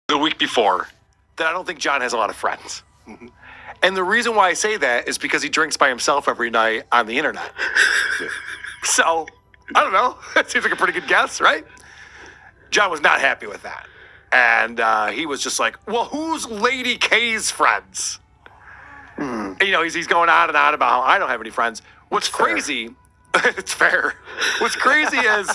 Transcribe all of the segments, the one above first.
the week before that I don't think John has a lot of friends. Mm-hmm. And the reason why I say that is because he drinks by himself every night on the internet. So, I don't know. That seems like a pretty good guess, right? John was not happy with that. And he was just like, well, who's Lady K's friends? And, you know, he's going on and on about how I don't have any friends. What's crazy, it's fair. What's crazy is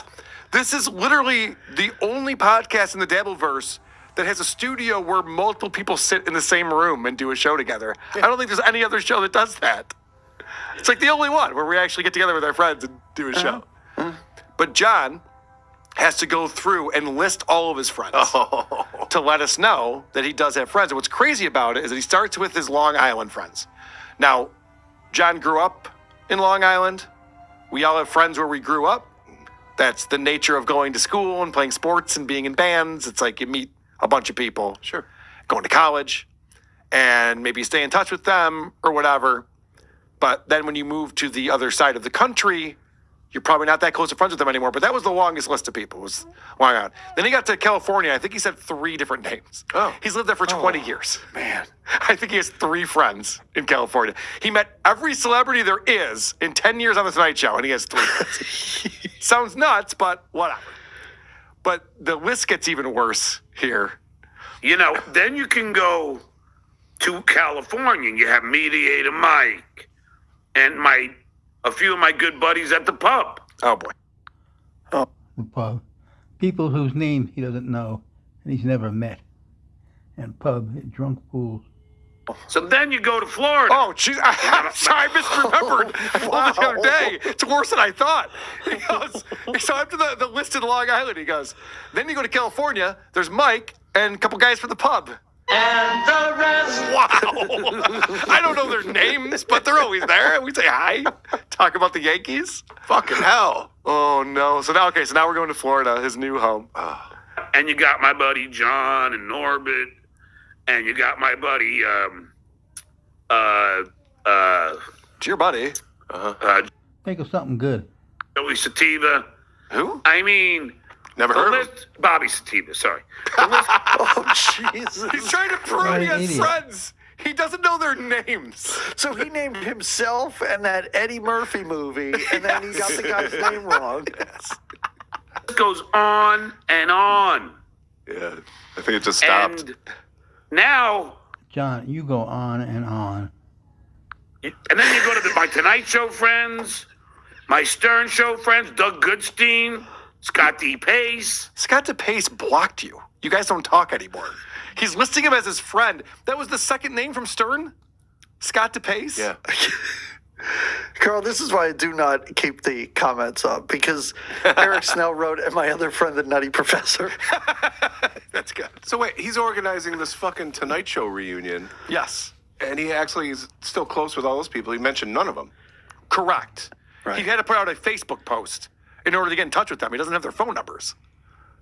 this is literally the only podcast in the Dabbleverse that has a studio where multiple people sit in the same room and do a show together. I don't think there's any other show that does that. It's like the only one where we actually get together with our friends and do a show. But John has to go through and list all of his friends to let us know that he does have friends. And what's crazy about it is that he starts with his Long Island friends. Now, John grew up in Long Island. We all have friends where we grew up. That's the nature of going to school and playing sports and being in bands. It's like you meet a bunch of people. Sure. Going to college. And maybe you stay in touch with them or whatever. But then when you move to the other side of the country, you're probably not that close to friends with them anymore. But that was the longest list of people, was Long Island. Then he got to California. I think he said 3 different names. Oh. He's lived there for 20 years. Man. I think he has 3 friends in California. He met every celebrity there is in 10 years on The Tonight Show, and he has 3 friends. Sounds nuts, but whatever. But the list gets even worse here. You know, then you can go to California and you have Mediator Mike and a few of my good buddies at the pub. Oh, boy. The pub. People whose names he doesn't know and he's never met. And pub, drunk fools. So then you go to Florida. Oh, geez. I'm sorry, I misremembered. I told it the other day. It's worse than I thought. He goes, so after the list in Long Island, he goes, then you go to California, there's Mike and a couple guys from the pub. And the rest. Wow. I don't know their names, but they're always there. We say hi, talk about the Yankees. Fucking hell. Oh, no. So now we're going to Florida, his new home. And you got my buddy John and Norbert. And you got my buddy, It's your buddy. Think of something good. Joey Sativa. Who? I mean, Never the heard of him. list, Bobby Sativa, sorry. The list, Oh, Jesus. He's trying to prove What he an has idiot. friends. He doesn't know their names. So he named himself and that Eddie Murphy movie, and then he got the guy's name wrong. goes on and on. Yeah. I think it just stopped. And now, John, you go on and on. and then you go to my Tonight Show friends, my Stern Show friends, Doug Goodstein, Scott D. Pace. Scott DePace blocked you. You guys don't talk anymore. He's listing him as his friend. That was the second name from Stern? Scott DePace? Yeah. Carl, this is why I do not keep the comments up, because Eric Snell wrote, and my other friend, the Nutty Professor. That's good. So wait, he's organizing this fucking Tonight Show reunion, Yes. and he actually is still close with all those people. He mentioned none of them. Correct. Right. He had to put out a Facebook post in order to get in touch with them. He doesn't have their phone numbers.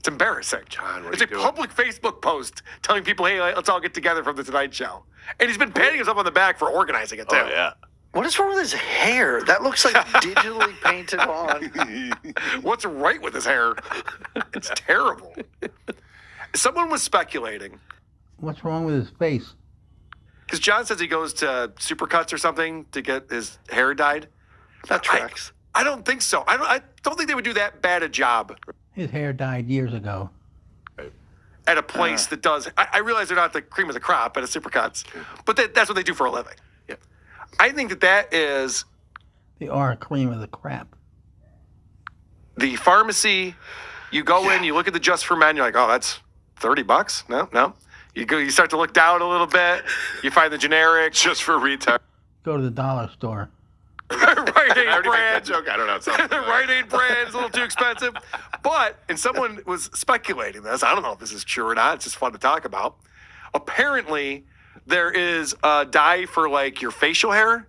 It's embarrassing. John, what it's are a you doing? public Facebook post telling people, hey, let's all get together from the Tonight Show. And he's been patting himself on the back for organizing it, too. Oh, yeah. What is wrong with his hair? That looks like digitally painted on. What's right with his hair? It's terrible. Someone was speculating, What's wrong with his face? because John says he goes to Supercuts or something to get his hair dyed. That tracks. I don't think so. I don't think they would do that bad a job His hair died years ago. at a place that does. I realize they're not the cream of the crop at a Supercuts, but that's what they do for a living. Yeah. I think that is They are cream of the crap. the pharmacy. You go in, you look at the Just for Men, you're like, oh, that's $30. No. You start to look down a little bit. You find the generic. Just for retard. Go to the dollar store. Rite I Aid already made that brand. joke. I don't know. It sounds The Rite Aid brand is a little too expensive. And someone was speculating this. I don't know if this is true or not. It's just fun to talk about. Apparently, there is a dye for like your facial hair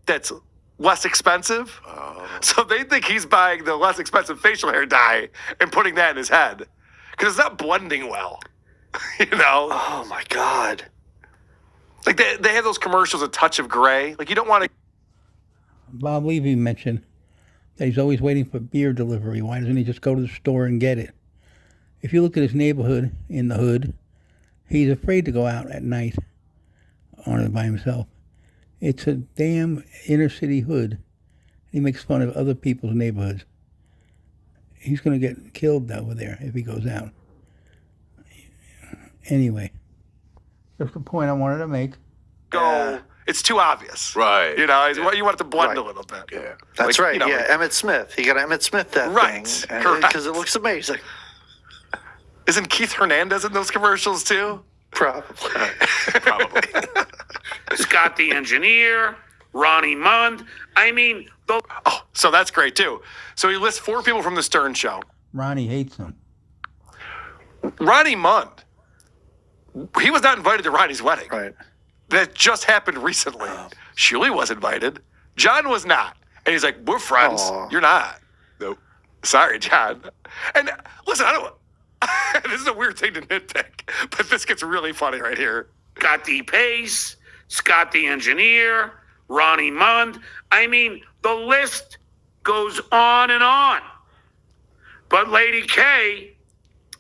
that's less expensive. Oh. So they think he's buying the less expensive facial hair dye and putting that in his head because it's not blending well. You know, Oh, my God. like they have those commercials, a touch of gray. Like you don't want to. Bob Levy mentioned that he's always waiting for beer delivery. Why doesn't he just go to the store and get it? If you look at his neighborhood in the hood, He's afraid to go out at night on it by himself. It's a damn inner city hood. He makes fun of other people's neighborhoods. He's going to get killed over there if he goes out. Anyway, that's the point I wanted to make. It's too obvious. Right. You know, you want it to blend Right. a little bit. Yeah. That's Like, right. you know, yeah, Emmett Smith. You got to Emmett Smith that Right, thing correct. because it looks amazing. Isn't Keith Hernandez in those commercials too? Probably. Probably. Scott the engineer, Ronnie Mund. I mean, the Oh, so that's great too. So he lists 4 people from the Stern Show. Ronnie hates him. Ronnie Mund. He was not invited to Ronnie's wedding. Right. That just happened recently. Shuli was invited. John was not. And he's like, we're friends. Aw. You're not. Nope. Sorry, John. And listen, I don't. This is a weird thing to nitpick, but this gets really funny right here. Scott the Pace, Scott the engineer, Ronnie Mund. I mean, the list goes on and on. But Lady K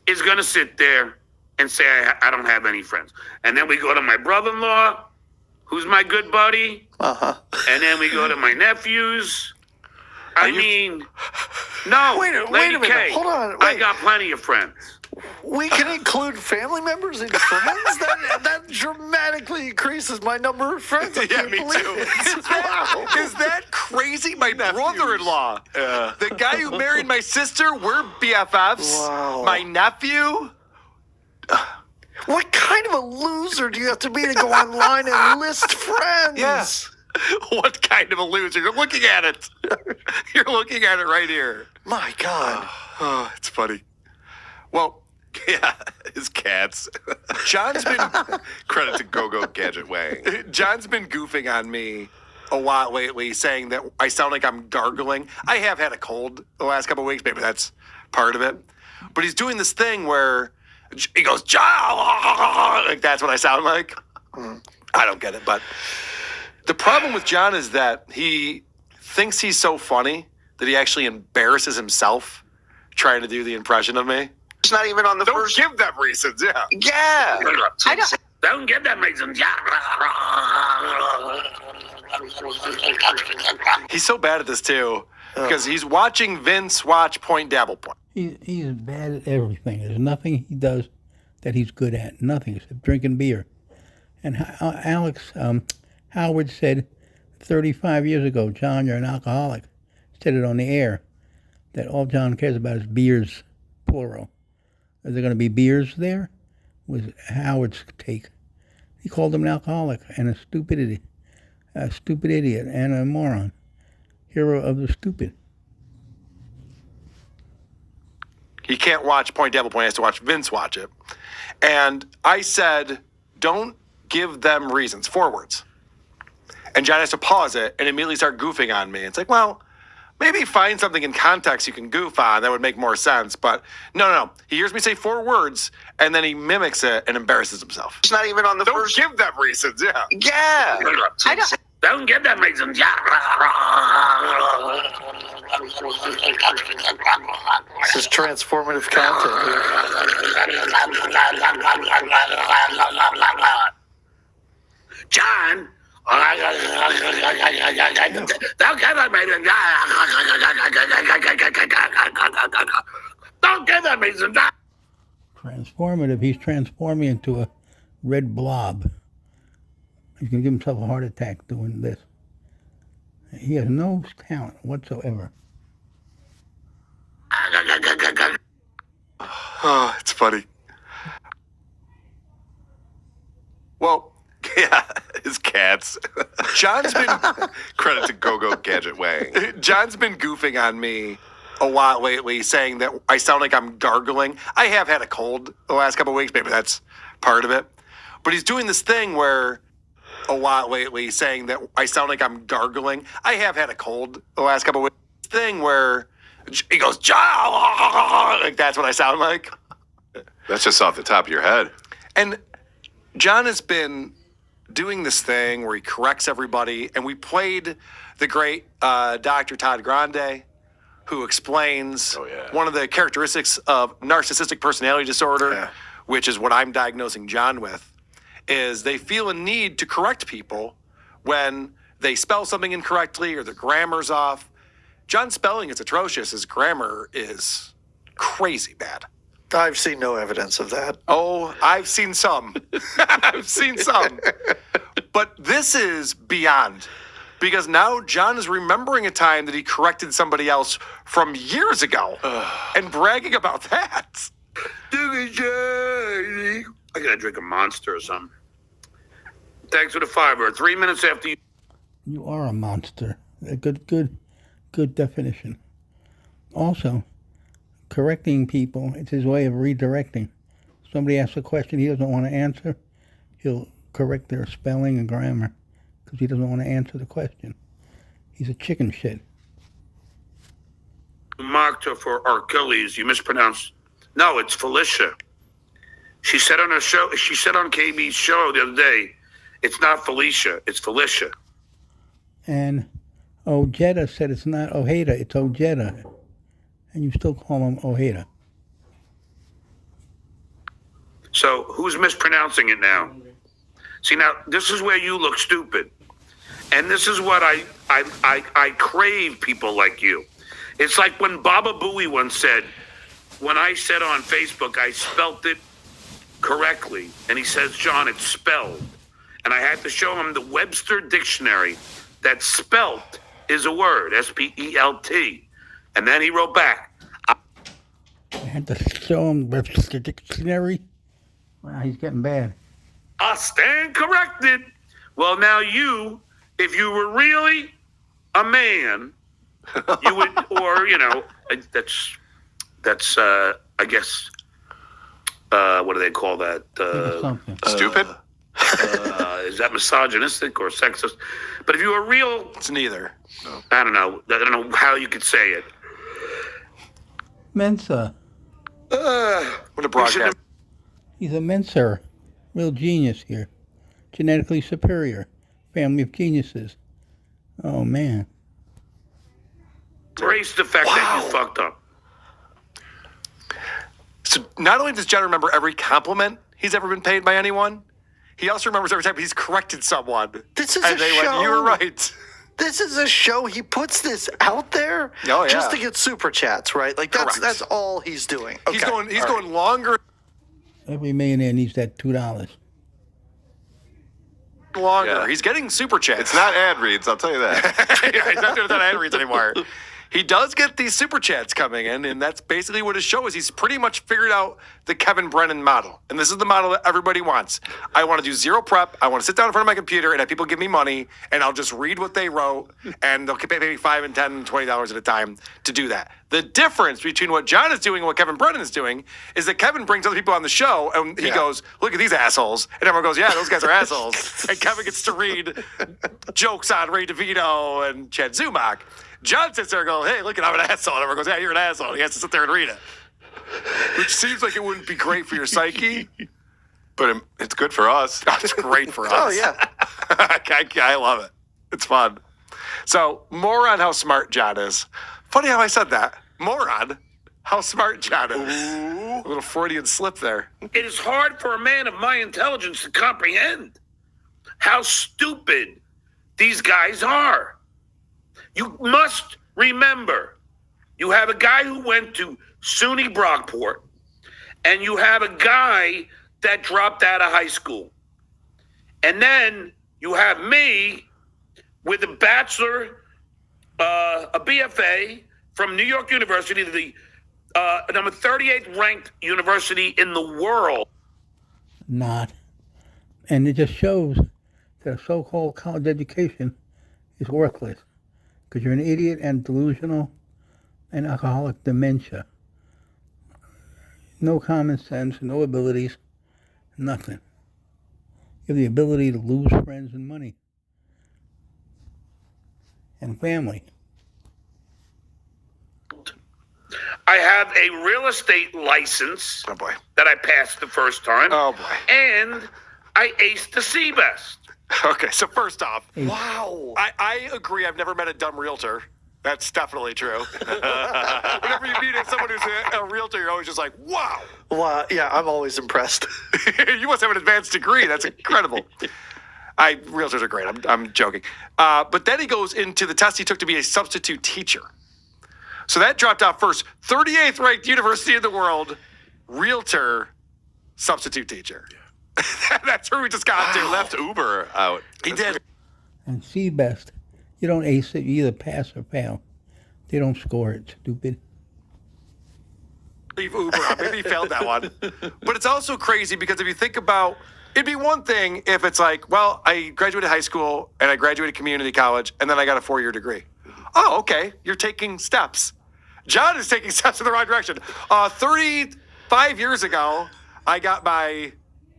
is going to sit there and say, I don't have any friends. And then we go to my brother-in-law, who's my good buddy. Uh-huh. And then we go to my nephews. I mean, no, Wait a Lady minute. K, Hold on, I wait. got plenty of friends. We can include family members and friends? That dramatically increases my number of friends. I can't believe it. Wow. Is that crazy? My brother-in-law, the guy who married my sister, we're BFFs. Wow. My nephew. What kind of a loser do you have to be to go online and list friends? Yeah. What kind of a loser? You're looking at it. You're looking at it right here. My God. Oh, it's funny. Well, Yeah, his cats. John's been Credit to Go-Go Gadget Wang. John's been goofing on me a lot lately, saying that I sound like I'm gargling. I have had a cold the last couple of weeks. Maybe that's part of it. But he's doing this thing where he goes, John, like that's what I sound like. I don't get it. But the problem with John is that he thinks he's so funny that he actually embarrasses himself trying to do the impression of me. It's not even on the Don't first. give them reasons, yeah. Yeah. Don't get that reason. He's so bad at this too because he's watching Vince watch Point Dabble Point. He's bad at everything. There's nothing he does that he's good at. Nothing except drinking beer. And Howard said 35 years ago, John, you're an alcoholic. Said it on the air. That all John cares about is beers, plural. Are there going to be beers there? Was Howard's take. He called him an alcoholic and a stupid idiot and a moron. Hero of the stupid. He can't watch Point Devil Point. He has to watch Vince watch it. And I said, don't give them reasons. 4 words. And John has to pause it and immediately start goofing on me. It's like, well, maybe find something in context you can goof on. That would make more sense. But no. He hears me say 4 words and then he mimics it and embarrasses himself. It's not even on the Don't first. give them reasons, yeah. Yeah. Don't get that reason. This is transformative content here. John. Don't get that reason. Don't get that reason. Transformative. He's transforming into a red blob. He's going to give himself a heart attack doing this. He has no talent whatsoever. Oh, it's funny. Well, Yeah, his cats. John's been Credit to Go-Go Gadget Wang. John's been goofing on me a lot lately, saying that I sound like I'm gargling. I have had a cold the last couple of weeks. Maybe that's part of it. But he's doing this thing where a lot lately, saying that I sound like I'm gargling. I have had a cold the last couple of weeks. Thing where he goes, John, like that's what I sound like. That's just off the top of your head. And John has been doing this thing where he corrects everybody. And we played the great Dr. Todd Grande, who explains Oh, yeah. one of the characteristics of narcissistic personality disorder, which is what I'm diagnosing John with, is they feel a need to correct people when they spell something incorrectly or their grammar's off. John's spelling is atrocious. His grammar is crazy bad. I've seen no evidence of that. Oh, I've seen some. I've seen some. But this is beyond. Because now John is remembering a time that he corrected somebody else from years ago and bragging about that. I gotta drink a Monster or something. Thanks for the $5. 3 minutes after you. You are a monster. A good definition. Also, correcting people, it's his way of redirecting. Somebody asks a question he doesn't want to answer, he'll correct their spelling and grammar because he doesn't want to answer the question. He's a chicken shit. Marked her for Achilles. You mispronounced. No, it's Felicia. She said on her show. She said on KB's show the other day, it's not Felicia, it's Felicia. And Ojeda said it's not Ojeda, it's Ojeda. And you still call him Ojeda. So who's mispronouncing it now? See, now this is where you look stupid, and this is what I crave people like you. It's like when Baba Booey once said, when I said on Facebook I spelt it correctly, and he says, John, it's spelled, and I had to show him the Webster dictionary that spelt is a word, spelt, and then he wrote back. I had to show him the dictionary. Wow, he's getting bad. I stand corrected. Well, now you, if you were really a man, you would, or, that's I guess, what do they call that? Something. Stupid? Is that misogynistic or sexist? But if you were real, It's neither. I don't know how you could say it. Mensa. What a broadcast. He's a Mensa. Real genius here. Genetically superior. Family of geniuses. Oh, man. Embrace the fact that you fucked up. So not only does John remember every compliment he's ever been paid by anyone, he also remembers every time he's corrected someone. This is and a they show. went, you were right. This is a show. He puts this out there just to get super chats, right? Like that's all he's doing. Okay. He's going longer. Every millionaire needs that $2. Yeah. He's getting super chats. It's not ad reads, I'll tell you that. Yeah, he's not doing that ad reads anymore. He does get these super chats coming in, and that's basically what his show is. He's pretty much figured out the Kevin Brennan model. And this is the model that everybody wants. I want to do zero prep. I want to sit down in front of my computer and have people give me money, and I'll just read what they wrote, and they'll pay me $5 and $10 and $20 at a time to do that. The difference between what John is doing and what Kevin Brennan is doing is that Kevin brings other people on the show, and he goes, look at these assholes. And everyone goes, yeah, those guys are assholes. And Kevin gets to read jokes on Ray DeVito and Chad Zumach. John sits there and goes, hey, look at I'm an asshole. And everyone goes, yeah, you're an asshole. He has to sit there and read it. Which seems like it wouldn't be great for your psyche. But it's good for us. It's great for us. Oh, yeah. I love it. It's fun. So, more on how smart John is. Funny how I said that. More on how smart John is. Ooh. A little Freudian slip there. It is hard for a man of my intelligence to comprehend how stupid these guys are. You must remember, you have a guy who went to SUNY Brockport, and you have a guy that dropped out of high school. And then you have me with a bachelor, a BFA from New York University, the number 38th ranked university in the world. Not. And it just shows that a so-called college education is worthless because you're an idiot and delusional and alcoholic dementia. No common sense, no abilities, nothing. You have the ability to lose friends and money and family. I have a real estate license Oh, boy. that I passed the first time. Oh, boy. And I aced the CBEST. Okay, so first off, Wow. I agree. I've never met a dumb realtor. That's definitely true. Whenever you meet someone who's a realtor, you're always just like, wow. Well, yeah, I'm always impressed. You must have an advanced degree. That's incredible. Realtors are great. I'm joking. But then he goes into the test he took to be a substitute teacher. So that dropped out first. 38th ranked university in the world, realtor, substitute teacher. That's where we just got to. Left Uber out. He did. And CBEST, you don't ace it, you either pass or fail. They don't score it, stupid. Leave Uber out. Maybe he failed that one. But it's also crazy because if you think about, it'd be one thing if it's like, well, I graduated high school and I graduated community college and then I got a 4-year degree. Oh, okay. You're taking steps. John is taking steps in the right direction. 35 years ago, I got my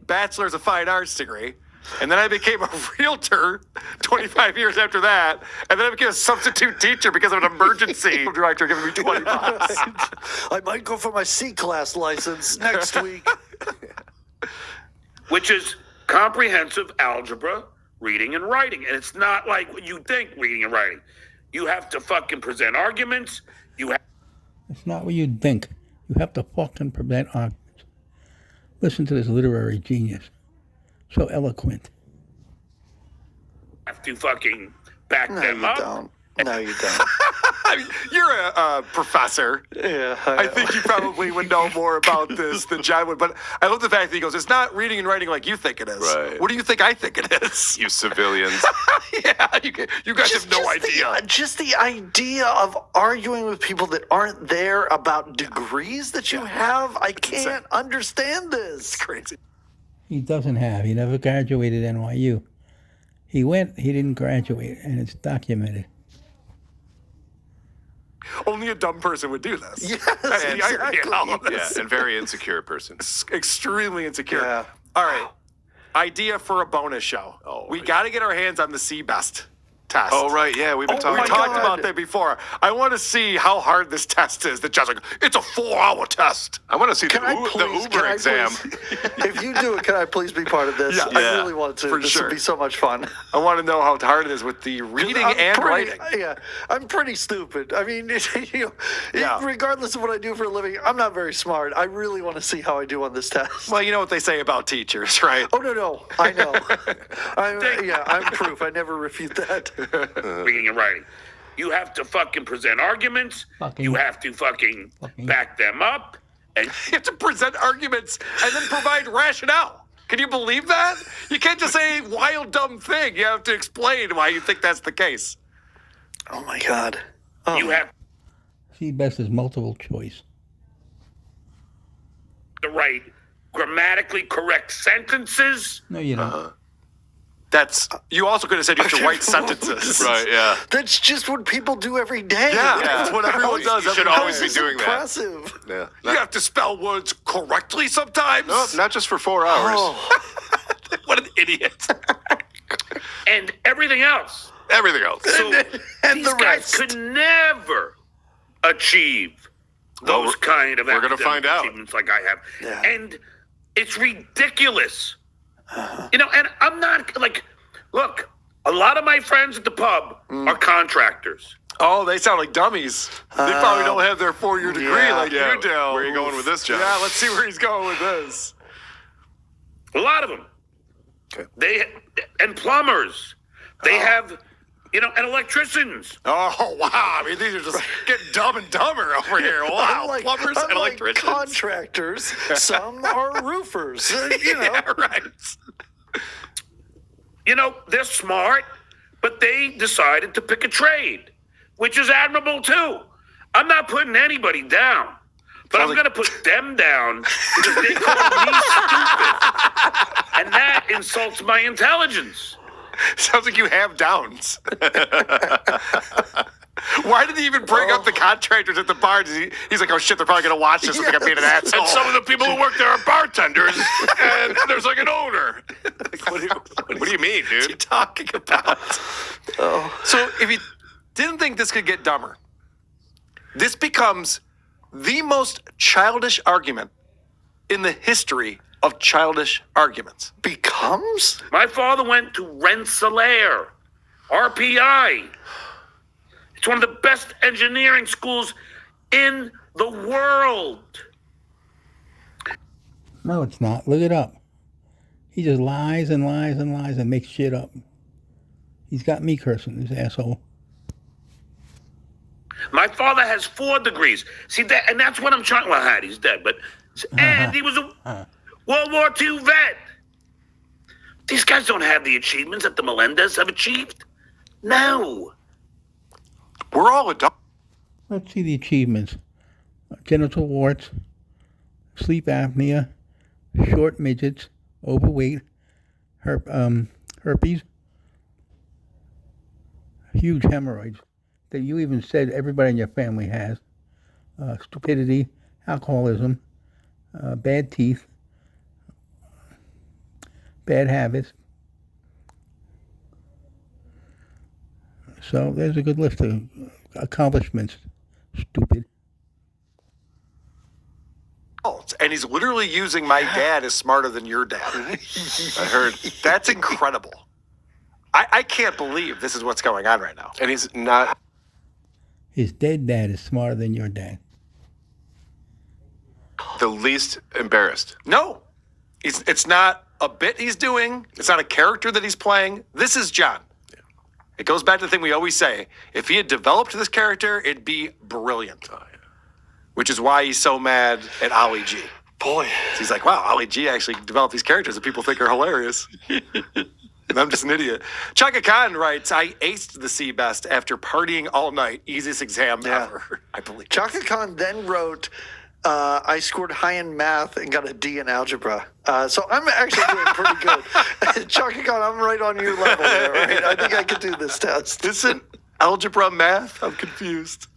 bachelor's of fine arts degree. And then I became a realtor 25 years after that. And then I became a substitute teacher because of an emergency director giving me $20. I might go for my C-class license next week. Which is comprehensive algebra, reading and writing. And it's not like what you think, reading and writing. You have to fucking present arguments. It's not what you'd think. You have to fucking present arguments. Listen to this literary genius. So eloquent. Have to fucking back No, them you up. don't. No, you don't. I mean, you're a professor. Yeah, I think you probably would know more about this than John would. But I love the fact that he goes, it's not reading and writing like you think it is. Right. What do you think I think it is? You civilians. Yeah, you guys have no idea. Just the idea of arguing with people that aren't there about degrees that you have. I can't understand this. Crazy. He doesn't have. He never graduated NYU. He went, he didn't graduate, and it's documented. Only a dumb person would do this. Yes, That's the irony in all of Yeah, this. and very insecure person. Extremely insecure. Yeah. All right. Idea for a bonus show. We got to get our hands on the C-Best test. Oh, right. Yeah, we've been Oh, talking We my about talked God. about that before. I want to see how hard this test is. That John's like, it's a 4-hour test. I want to see Can I the please, Uber exam. if you do it, can I please be part of this? Yeah. I Yeah, really want to. for This sure. would be so much fun. I want to know how hard it is with the reading and writing. Yeah, I'm pretty stupid. I mean, Yeah. regardless of what I do for a living, I'm not very smart. I really want to see how I do on this test. Well, you know what they say about teachers, right? Oh, no. I know. I'm proof. I never refute that. Reading and writing. You have to fucking present arguments. Fucking- You have to fucking back them up. And You have to present arguments and then provide rationale. Can you believe that? You can't just say wild, dumb thing. You have to explain why you think that's the case. Oh, my God. you have CBEST is multiple choice. to write grammatically correct sentences. No, you don't. You also could have said you have to write sentences. Right, yeah. That's just what people do every day. Yeah, that's what everyone does. You should every always day. be doing that. Impressive. Yeah. You have to spell words correctly sometimes. Nope, not just for 4 hours. Oh, What an idiot. And everything else. Everything else. So and these the guys rest. could never achieve Well, those kind of we're gonna academic find out. achievements like I have. Yeah. And it's ridiculous. You know, and I'm not like, look, a lot of my friends at the pub are contractors. Oh, they sound like dummies. They probably don't have their 4-year degree yeah. like Yeah, you do. where are you going with this, John? Yeah, let's see where he's going with this. A lot of them. Okay. And plumbers. They have, and electricians. Oh, wow. I mean, these are just getting dumb and dumber over here. Wow. Unlike- Plumbers and unlike electricians. contractors, some are roofers. Yeah, right. They're smart, but they decided to pick a trade, which is admirable too. I'm not putting anybody down, but I'm going to put them down because they call me stupid. And that insults my intelligence. Sounds like you have downs. Why did he even bring up the contractors at the bar? He's like, oh shit, they're probably going to watch this and think I'm being an asshole. And some of the people who work there are bartenders, and there's like an owner. What What do you mean, are you dude? talking about? So if you didn't think this could get dumber, this becomes the most childish argument in the history of childish arguments. Becomes? My father went to Rensselaer, RPI. It's one of the best engineering schools in the world. No, it's not. Look it up. He just lies and lies and lies and makes shit up. He's got me cursing, this asshole. My father has 4 degrees. See that, and that's what I'm trying. Well, he's dead, but and he was a World War II vet. These guys don't have the achievements that the Melendez have achieved. No. We're all adults. Let's see the achievements. Genital warts, sleep apnea, short midgets, overweight, herpes, huge hemorrhoids that you even said everybody in your family has, stupidity, alcoholism, bad teeth, bad habits. So there's a good list of accomplishments. Stupid. And he's literally using my dad is smarter than your dad. I heard. That's incredible. I can't believe this is what's going on right now. And he's not. His dead dad is smarter than your dad. The least embarrassed. No, it's not a bit he's doing. It's not a character that he's playing. This is John. It goes back to the thing we always say. If he had developed this character, it'd be brilliant. Which is why he's so mad at Ollie G. Boy. He's like, wow, Ollie G actually developed these characters that people think are hilarious. And I'm just an idiot. Chaka Khan writes, I aced the C-Best after partying all night. Easiest exam ever, I believe. Chaka Khan then wrote, I scored high in math and got a D in algebra. So I'm actually doing pretty good. Chaka Khan, I'm right on your level there, right? I think I could do this test. Isn't algebra math? I'm confused.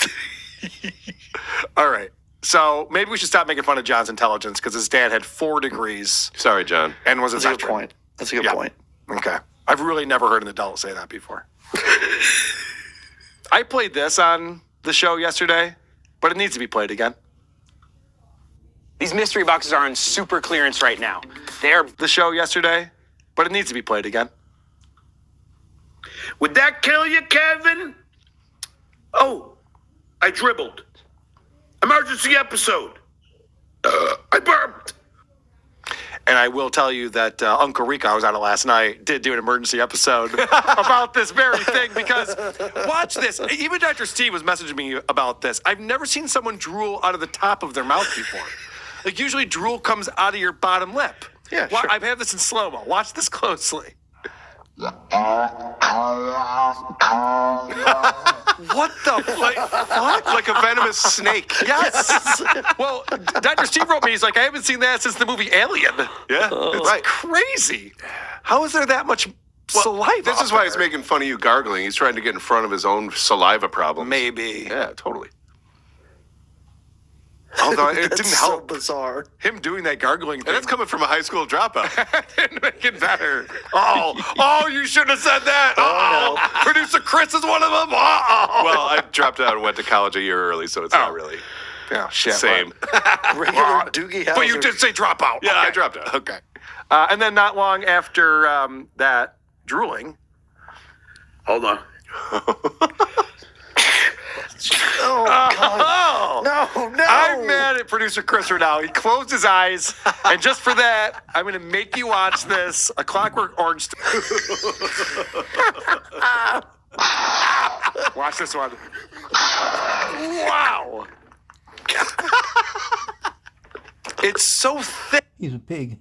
All right. So maybe we should stop making fun of John's intelligence because his dad had 4 degrees Sorry, John. and was a That's a good veteran. point. That's a good point. Okay. I've really never heard an adult say that before. I played this on the show yesterday, but it needs to be played again. These mystery boxes are on super clearance right now. They're The show yesterday, but it needs to be played again. Would that kill you, Kevin? Oh, I dribbled. Emergency episode. I burped. And I will tell you that Uncle Rico, I was on it last night, did do an emergency episode about this very thing because watch this. Even Dr. Steve was messaging me about this. I've never seen someone drool out of the top of their mouth before. Like usually drool comes out of your bottom lip. Yeah, sure. I've had this in slow-mo. Watch this closely. What the fuck? Like a venomous snake. Yes. Well, Dr. Steve wrote me. He's like, I haven't seen that since the movie Alien. Yeah, It's right. crazy. How is there that much saliva? This is out why he's there? making fun of you gargling. He's trying to get in front of his own saliva problem. Maybe. Yeah, totally. Although it That's didn't so help. bizarre. Him doing that gargling thing. And that's coming from a high school dropout. didn't make it better. Oh, you shouldn't have said that. Oh, no. Producer Chris is one of them. Well, I dropped out and went to college a year early, so it's not really Yeah, shit. same. Regular Doogie Howser. But you did say drop out. Yeah, Okay. I dropped out. Okay. And then not long after that drooling. Hold on. Oh, God. Oh! No. I'm mad at producer Chris right now. He closed his eyes, and just for that, I'm going to make you watch this. A Clockwork Orange. Watch this one. Wow. It's so thick, He's a pig.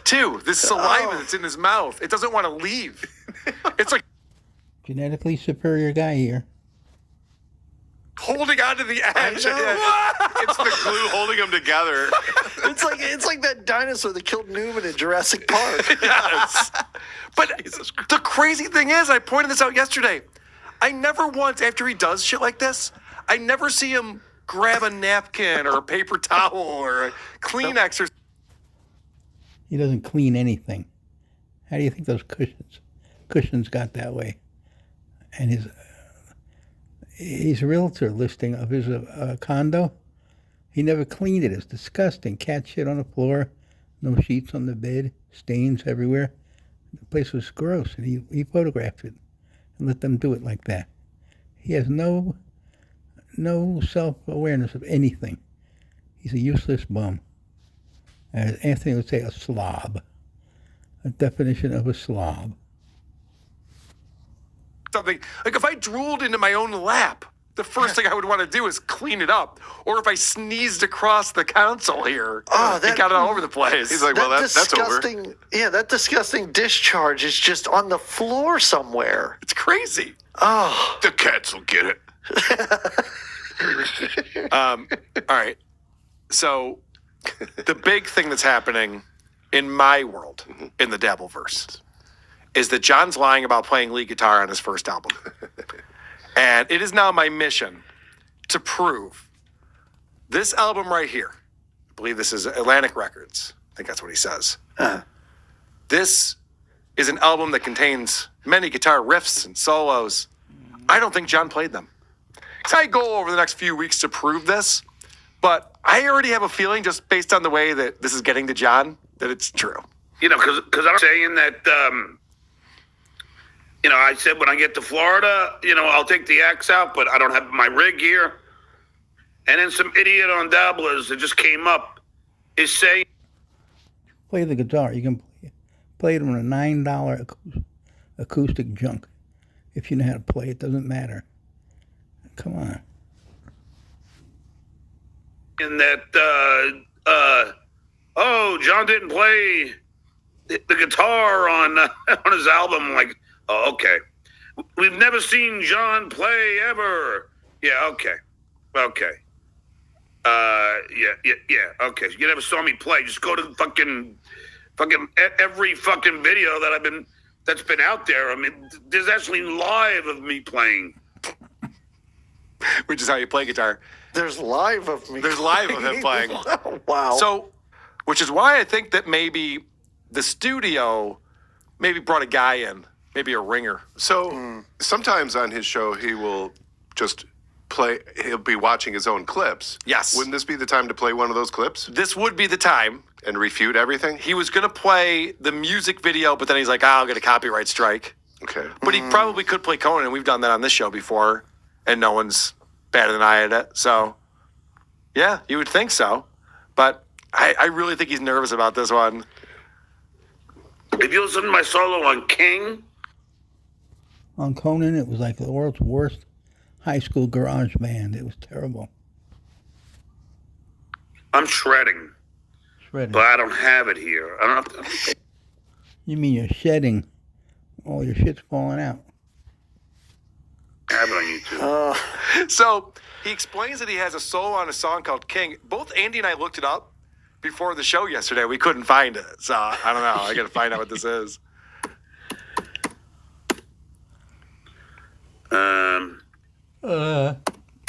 too. This saliva that's in his mouth. It doesn't want to leave. It's like Genetically superior guy here. holding on to the edge. It's the glue holding them together. It's like that dinosaur that killed Newman in Jurassic Park. Yes. But the crazy thing is, I pointed this out yesterday. I never once, after he does shit like this, I never see him grab a napkin or a paper towel or a Kleenex or. He doesn't clean anything. How do you think those cushions got that way? And his realtor listing of his condo, he never cleaned it. It's disgusting. Cat shit on the floor, no sheets on the bed, stains everywhere. The place was gross, and he photographed it and let them do it like that. He has no self-awareness of anything. He's a useless bum. As Anthony would say, a slob. A definition of a slob. Something like if I drooled into my own lap, the first thing I would want to do is clean it up. Or if I sneezed across the console here, it got it all over the place. He's like, well, that's over. Yeah, that disgusting discharge is just on the floor somewhere. It's crazy. Oh, The cats will get it. All right. So the big thing that's happening in my world, in the Dabbleverse, is that John's lying about playing lead guitar on his first album. And it is now my mission to prove this album right here. I believe this is Atlantic Records. I think that's what he says. This is an album that contains many guitar riffs and solos. I don't think John played them. So I go over the next few weeks to prove this, but I already have a feeling, just based on the way that this is getting to John, that it's true. You know, because I'm saying that, you know, I said when I get to Florida, you know, I'll take the axe out, but I don't have my rig here. And then some idiot on Dabblers that just came up is saying, Play the guitar. You can play it on a $9 acoustic junk. If you know how to play, it doesn't matter. Come on. and that, oh, John didn't play the guitar on his album. I'm like, oh, okay. We've never seen John play ever. Yeah, okay. Okay. Yeah. Okay. You never saw me play. Just go to fucking every fucking video that's been out there. I mean, there's actually live of me playing. Which is how you play guitar. There's live of me. There's live of him playing. Wow. So, which is why I think that maybe the studio maybe brought a guy in, maybe a ringer. So sometimes on his show, he will just play, he'll be watching his own clips. Yes. Wouldn't this be the time to play one of those clips This would be the time. and refute everything? He was going to play the music video, but then he's like, I'll get a copyright strike. Okay. But he probably could play Conan, and we've done that on this show before, and no one's better than I at it. So, yeah, you would think so. But I really think he's nervous about this one. If you listen to my solo on King, On Conan, it was like the world's worst high school garage band. It was terrible. I'm shredding, Shredded. but I don't have it here. I don't have to. You mean you're shedding? All your shit's falling out. I have it on YouTube. So he explains that he has a solo on a song called King. Both Andy and I looked it up before the show yesterday. We couldn't find it. So I don't know. I got to find out what this is.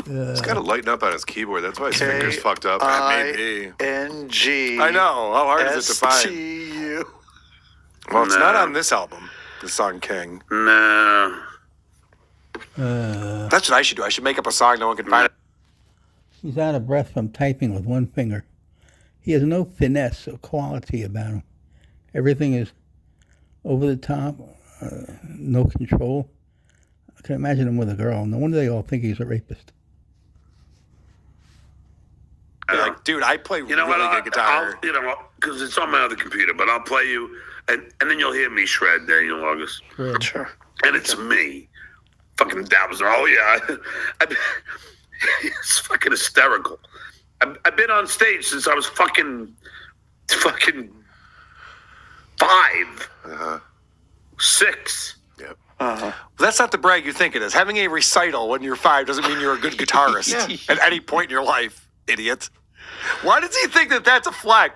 He's got to lighten up on his keyboard. That's why his fingers fucked up. Maybe. ING. I know. How hard is it to find? STU. Well, it's No. not on this album, the song King. No. That's what I should do. I should make up a song no one can find it. He's out of breath from typing with one finger. He has no finesse or quality about him. Everything is over the top, no control. I can imagine him with a girl. No wonder they all think he's a rapist. Be like, dude, I play You know really what? good guitar. You know, because it's on my other computer, but I'll play you, and then you'll hear me shred there, you know, August. Sure. And it's me. Fucking Dabbler. Oh, yeah. It's fucking hysterical. I've been on stage since I was fucking 5, 6. Yep. That's not the brag you think it is. Having a recital when you're 5 doesn't mean you're a good guitarist at any point in your life, idiot. Why does he think that that's a flex?